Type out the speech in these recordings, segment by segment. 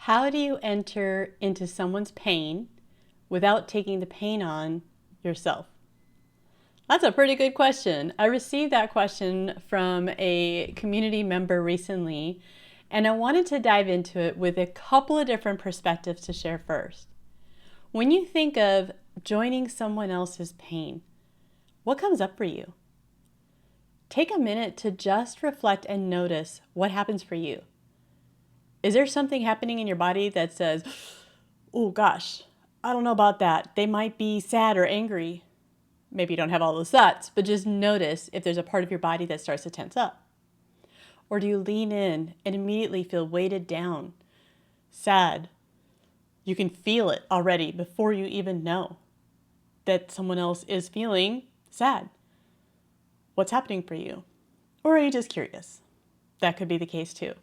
How do you enter into someone's pain without taking the pain on yourself? That's a pretty good question. I received that question from a community member recently, and I wanted to dive into it with a couple of different perspectives to share first. When you think of joining someone else's pain, what comes up for you? Take a minute to just reflect and notice what happens for you. Is there something happening in your body that says, oh gosh, I don't know about that. They might be sad or angry. Maybe you don't have all those thoughts, but just notice if there's a part of your body that starts to tense up. Or do you lean in and immediately feel weighted down, sad? You can feel it already before you even know that someone else is feeling sad. What's happening for you? Or are you just curious? That could be the case too.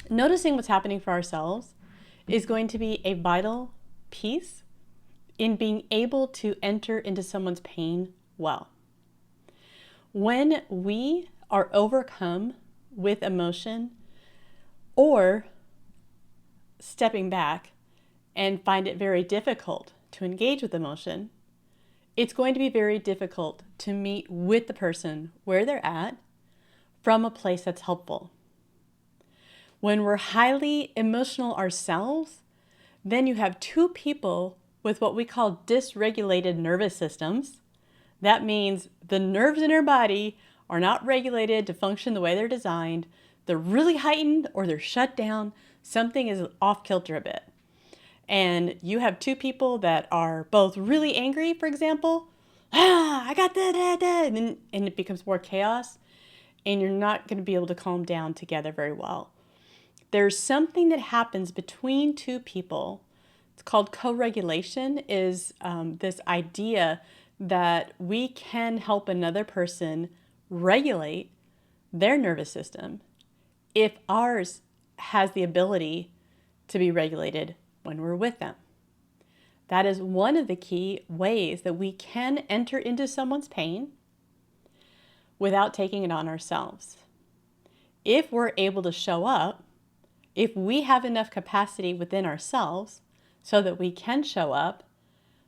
Noticing what's happening for ourselves is going to be a vital piece in being able to enter into someone's pain well. When we are overcome with emotion or stepping back and find it very difficult to engage with emotion, it's going to be very difficult to meet with the person where they're at from a place that's helpful. When we're highly emotional ourselves, then you have two people with what we call dysregulated nervous systems. That means the nerves in our body are not regulated to function the way they're designed. They're really heightened or they're shut down. Something is off kilter a bit. And you have two people that are both really angry, for example. I got that. And it becomes more chaos. And you're not going to be able to calm down together very well. There's something that happens between two people. It's called co-regulation, is this idea that we can help another person regulate their nervous system if ours has the ability to be regulated when we're with them. That is one of the key ways that we can enter into someone's pain without taking it on ourselves. If we're able to show up, if we have enough capacity within ourselves so that we can show up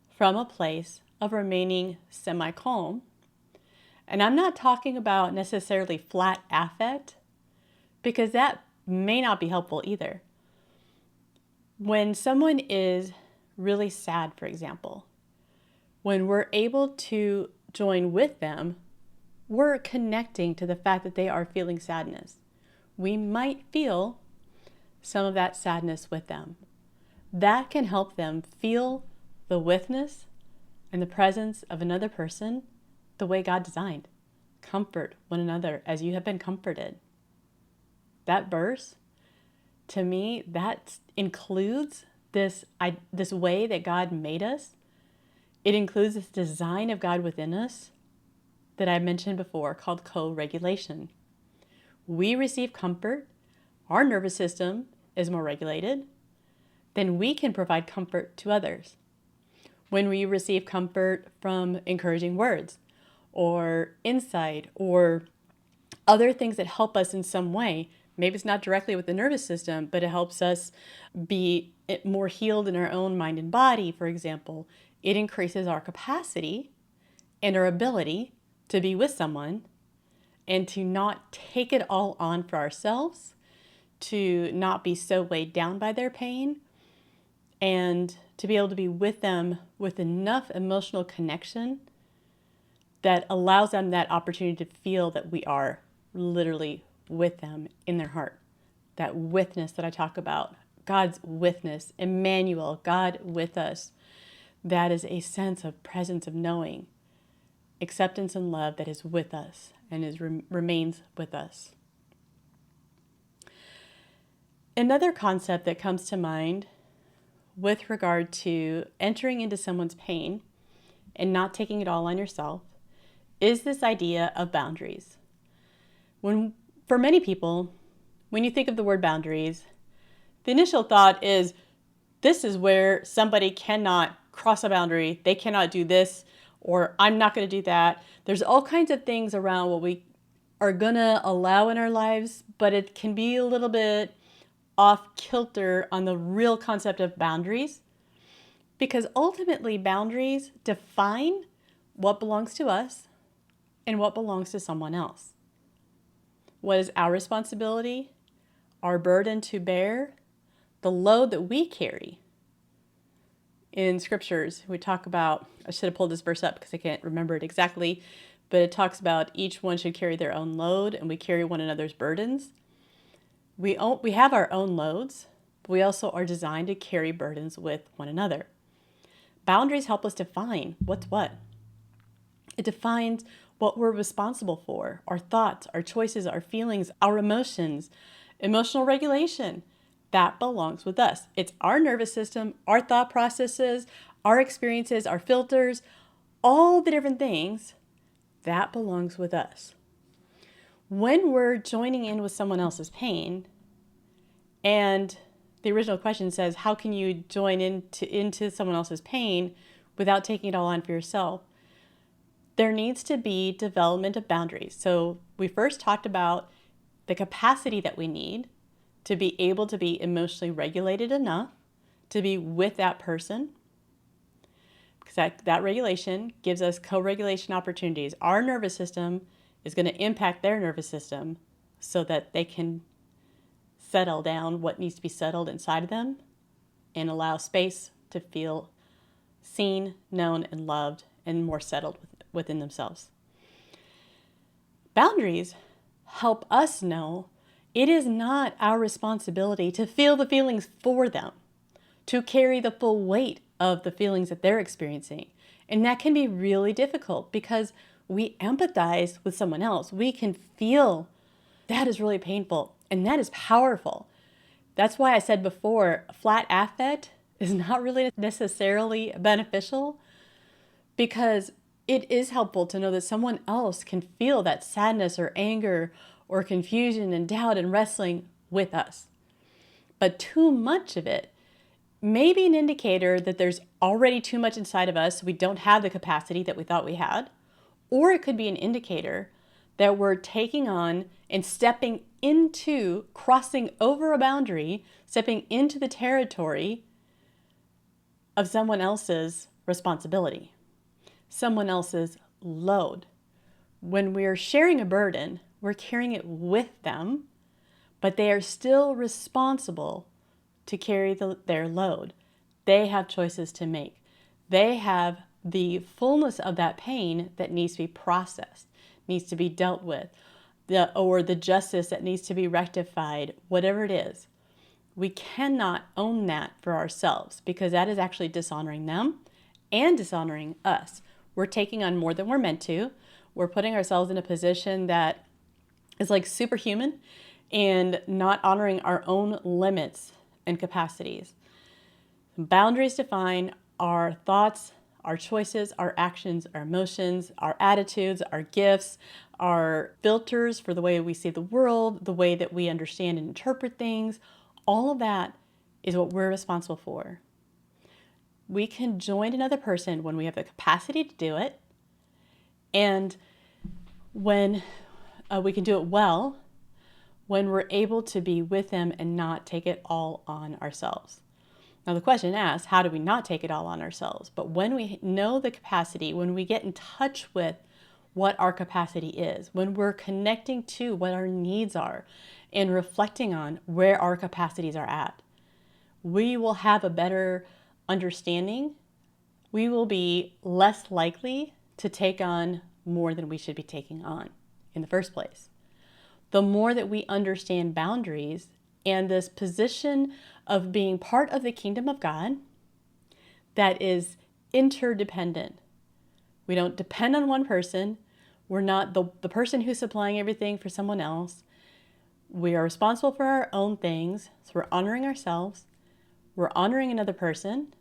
from a place of remaining semi-calm. And I'm not talking about necessarily flat affect, because that may not be helpful either. When someone is really sad, for example, when we're able to join with them, we're connecting to the fact that they are feeling sadness. We might feel some of that sadness with them. That can help them feel the WITHness and the presence of another person the way God designed. Comfort one another as you have been comforted. That verse, to me, that includes this way that God made us. It includes this design of God within us that I mentioned before called co-regulation. We receive comfort. Our nervous system is more regulated. Then we can provide comfort to others. When we receive comfort from encouraging words or insight or other things that help us in some way, maybe it's not directly with the nervous system, but it helps us be more healed in our own mind and body, for example, it increases our capacity and our ability to be with someone and to not take it all on for ourselves, to not be so weighed down by their pain, and to be able to be with them with enough emotional connection that allows them that opportunity to feel that we are literally with them in their heart. That WITHness that I talk about, God's WITHness, Immanuel, God with us. That is a sense of presence of knowing, acceptance and love that is with us and remains with us. Another concept that comes to mind with regard to entering into someone's pain and not taking it all on yourself is this idea of boundaries. For many people, when you think of the word boundaries, the initial thought is, this is where somebody cannot cross a boundary, they cannot do this, or I'm not going to do that. There's all kinds of things around what we are going to allow in our lives, but it can be a little bit off kilter on the real concept of boundaries, because ultimately boundaries define what belongs to us and what belongs to someone else. What is our responsibility, our burden to bear, the load that we carry. In scriptures, we talk about, I should have pulled this verse up because I can't remember it exactly, but it talks about each one should carry their own load and we carry one another's burdens. We have our own loads, but we also are designed to carry burdens with one another. Boundaries help us define what's what. It defines what we're responsible for, our thoughts, our choices, our feelings, our emotions, emotional regulation. That belongs with us. It's our nervous system, our thought processes, our experiences, our filters, all the different things that belongs with us. When we're joining in with someone else's pain, and the original question says, how can you join into someone else's pain without taking it all on for yourself? There needs to be development of boundaries. So we first talked about the capacity that we need to be able to be emotionally regulated enough to be with that person, because that regulation gives us co-regulation opportunities. Our nervous system is going to impact their nervous system so that they can settle down what needs to be settled inside of them and allow space to feel seen, known, and loved and more settled within themselves. Boundaries help us know it is not our responsibility to feel the feelings for them, to carry the full weight of the feelings that they're experiencing. And that can be really difficult because we empathize with someone else. We can feel that is really painful and that is powerful. That's why I said before, flat affect is not really necessarily beneficial, because it is helpful to know that someone else can feel that sadness or anger or confusion and doubt and wrestling with us. But too much of it may be an indicator that there's already too much inside of us, so we don't have the capacity that we thought we had. Or it could be an indicator that we're taking on and stepping into, crossing over a boundary, stepping into the territory of someone else's responsibility, someone else's load. When we're sharing a burden, we're carrying it with them, but they are still responsible to carry their load. They have choices to make. They have the fullness of that pain that needs to be processed, needs to be dealt with, or the justice that needs to be rectified, whatever it is. We cannot own that for ourselves because that is actually dishonoring them and dishonoring us. We're taking on more than we're meant to. We're putting ourselves in a position that is like superhuman and not honoring our own limits and capacities. Boundaries define our thoughts, our choices, our actions, our emotions, our attitudes, our gifts, our filters for the way we see the world, the way that we understand and interpret things. All of that is what we're responsible for. We can join another person when we have the capacity to do it, and when we can do it well, when we're able to be with them and not take it all on ourselves. Now the question asks, how do we not take it all on ourselves? But when we know the capacity, when we get in touch with what our capacity is, when we're connecting to what our needs are and reflecting on where our capacities are at, we will have a better understanding. We will be less likely to take on more than we should be taking on in the first place. The more that we understand boundaries and this position of being part of the kingdom of God that is interdependent. We don't depend on one person. We're not the person who's supplying everything for someone else. We are responsible for our own things. So we're honoring ourselves. We're honoring another person.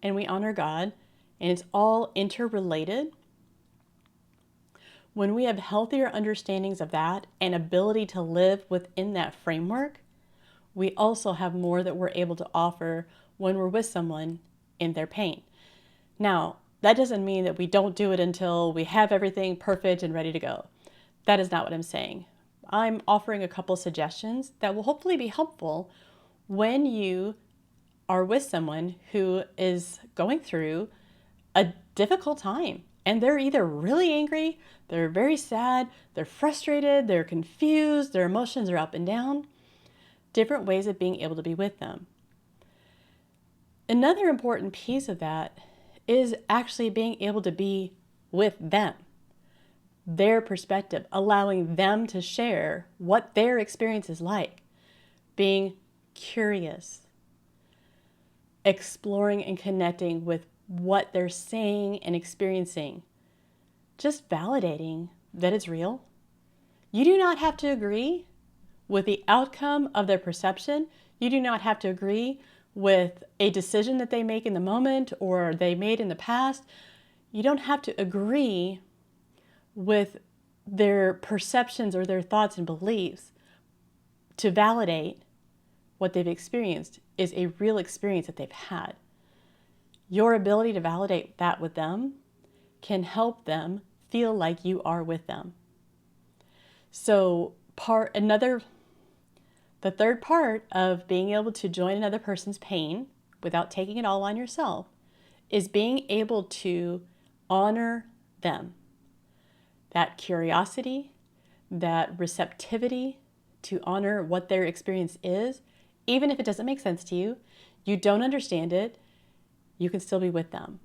And we honor God. And it's all interrelated. When we have healthier understandings of that and ability to live within that framework, we also have more that we're able to offer when we're with someone in their pain. Now, that doesn't mean that we don't do it until we have everything perfect and ready to go. That is not what I'm saying. I'm offering a couple suggestions that will hopefully be helpful when you are with someone who is going through a difficult time and they're either really angry, they're very sad, they're frustrated, they're confused, their emotions are up and down, different ways of being able to be with them. Another important piece of that is actually being able to be with them, their perspective, allowing them to share what their experience is like, being curious, exploring and connecting with what they're saying and experiencing, just validating that it's real. You do not have to agree with the outcome of their perception. You do not have to agree with a decision that they make in the moment or they made in the past. You don't have to agree with their perceptions or their thoughts and beliefs to validate what they've experienced is a real experience that they've had. Your ability to validate that with them can help them feel like you are with them. So the third part of being able to join another person's pain without taking it all on yourself is being able to honor them. That curiosity, that receptivity to honor what their experience is, even if it doesn't make sense to you, you don't understand it, you can still be with them.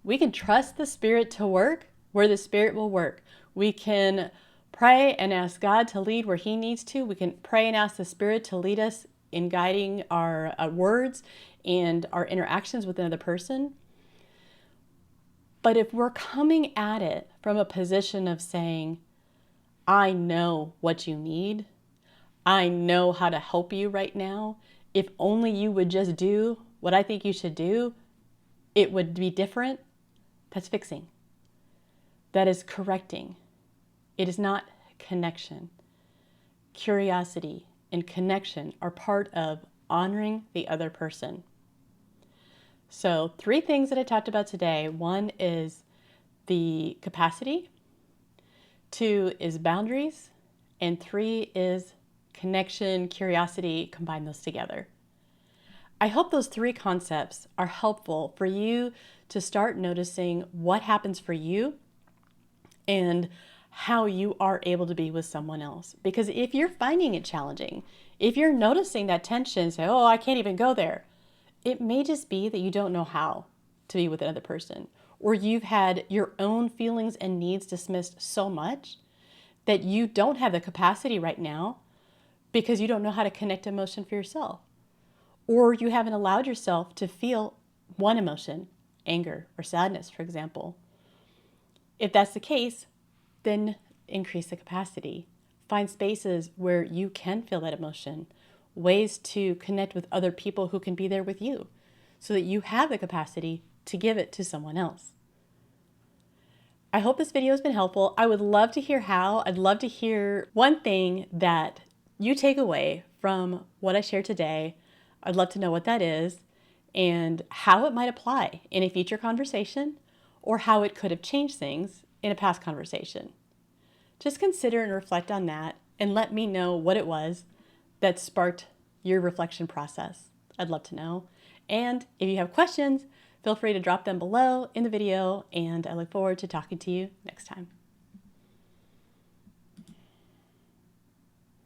We can trust the Spirit to work where the Spirit will work. We can pray and ask God to lead where He needs to. We can pray and ask the Spirit to lead us in guiding our words and our interactions with another person. But if we're coming at it from a position of saying, I know what you need, I know how to help you right now, if only you would just do what I think you should do, it would be different, that's fixing. That is correcting. It is not connection. Curiosity and connection are part of honoring the other person. So 3 things that I talked about today. 1 is the capacity, 2 is boundaries, and 3 is connection, curiosity. Combine those together. I hope those 3 concepts are helpful for you to start noticing what happens for you and how you are able to be with someone else. Because if you're finding it challenging, if you're noticing that tension, say, oh, I can't even go there, it may just be that you don't know how to be with another person, or you've had your own feelings and needs dismissed so much that you don't have the capacity right now because you don't know how to connect emotion for yourself. Or you haven't allowed yourself to feel one emotion, anger or sadness, for example. If that's the case, then increase the capacity. Find spaces where you can feel that emotion, ways to connect with other people who can be there with you so that you have the capacity to give it to someone else. I hope this video has been helpful. I would love to hear how. I'd love to hear one thing that you take away from what I shared today. I'd love to know what that is and how it might apply in a future conversation or how it could have changed things in a past conversation. Just consider and reflect on that and let me know what it was that sparked your reflection process. I'd love to know. And if you have questions, feel free to drop them below in the video, and I look forward to talking to you next time.